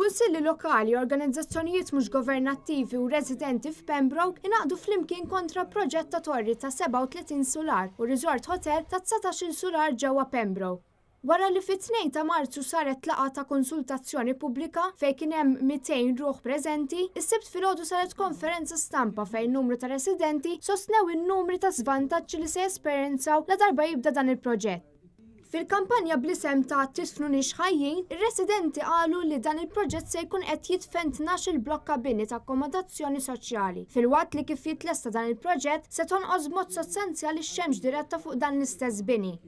Kunsilli lokali, organizzazzjonijiet mhux governattivi u residenti f'Pembroke inaqdu flimkien kontra proġett ta' torri ta' 37 solar u resort hotel ta' 19 solar ġewwa Pembroke. Wara li fit-2 ta' Marzu saret laqgħa ta' konsultazzjoni pubblika fejn kien hemm 200 ruħ preżenti, is-Sibt filgħodu saret konferenza stampa fejn numru ta' residenti sostnew in-numri ta' żvantaġġi li se jesperjenzaw la darba jibda dan il-proġett. Fil-kampanja bl-isem ta' Tidfnunix Ħajjin, ir-residenti qalu li dan il-proġett se jkun qed jitfen 12 blokka bini ta' akkomodazzjoni soċjali. Fil-waqt li kif jitlesta dan il-proġett se tonqos b'mod sostanzjali x-xemx diretta fuq dan l-istess bini.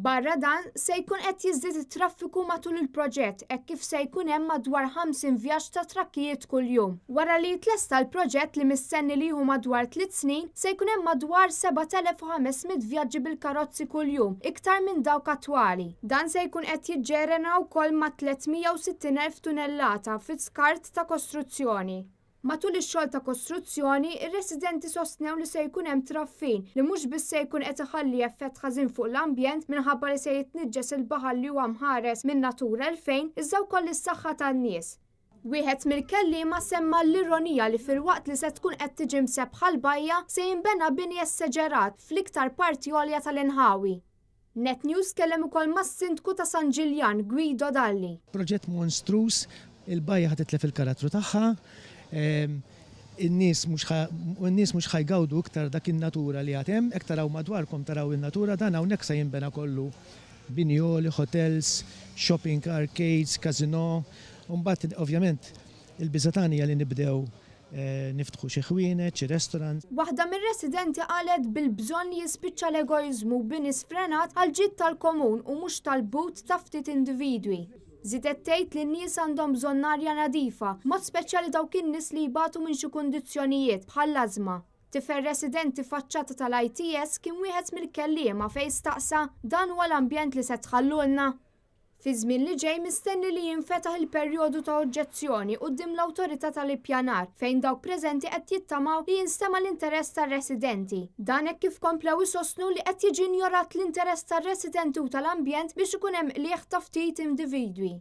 Barra dan se jkun qed jiżdied it-traffiku matul il-proġett hekk kif se jkun hemm madwar 50 vjaġġ ta' trakkijiet kuljum. Wara li jitlesta l-proġett li mistenni li jieħu madwar 3 snin, se jkun hemm madwar 7500 vjaġġi bil-karozzi kuljum, iktar minn dawk attwali. Dan se jkun qed jiġġerena wkoll ma' 360,000 tunellata fit-skart ta' kostruzzjoni. Matul ix-xogħol ta' kostruzzjoni, ir-residenti sostnew li se jkun hemm traffin li mhux biss se jkun qed iħalli effett ħażin fuq l-ambjent minħabba li se jitniġġes il-baħar li huwa mħares minn Natura 2000 iżda wkoll is-saħħa tan-nies. Wieħed mill-kelliema semma l-ironija li fil-waqt li se tkun qed tiġi msebħa l-bajja se jinbena bini esseġerat fl-iktar parti għolja tal-inħawi. Net News kellem ukoll mas-sindku ta' San Ġiljan, Guido Dalli. Proġett monstruż, il-bajja ħatitlef il-karattru tagħha. In-nies mhux ħajgawdu iktar dak in-natura li għatem, hekk taraw madwarkom taraw in-natura dan hawnhekk se jinbena kollu binjoli, hotels, shopping arcades, casino. U mbagħad ovvjament il-biżatanija li nibdew niftħu xi ħwienet, xi restaurant. Waħda mir-residenti qalet bil-bżonn li jispiċċa l-egoizmu bini sfrenat għal ġid tal-komun u mhux tal-but ta' ftit individwi. Żidet tgħid li n-nies għandhom bżonn arja nadifa, mod speċjali dawk in-nies li jbatu minn xi kundizzjonijiet bħall-ażma. Tifel residenti faċċata tal-ITS kien wieħed mill-kelliema fejn staqsa dan huwa l-ambjent li se tħallulna. Fi żmien li ġej mistenni li jinfetaħ il-perjodu ta' oġġezzjoni quddiem l-awtorità tal-ippjanar fejn dawk preżenti qed jittamaw li jinstema' l-interess tar-residenti. Dan hekk kif komplew isostnu li qed jiġi injorat l-interess tar-residenti u tal-ambjent biex ikun hemm qlieħ ta' ftit individwi.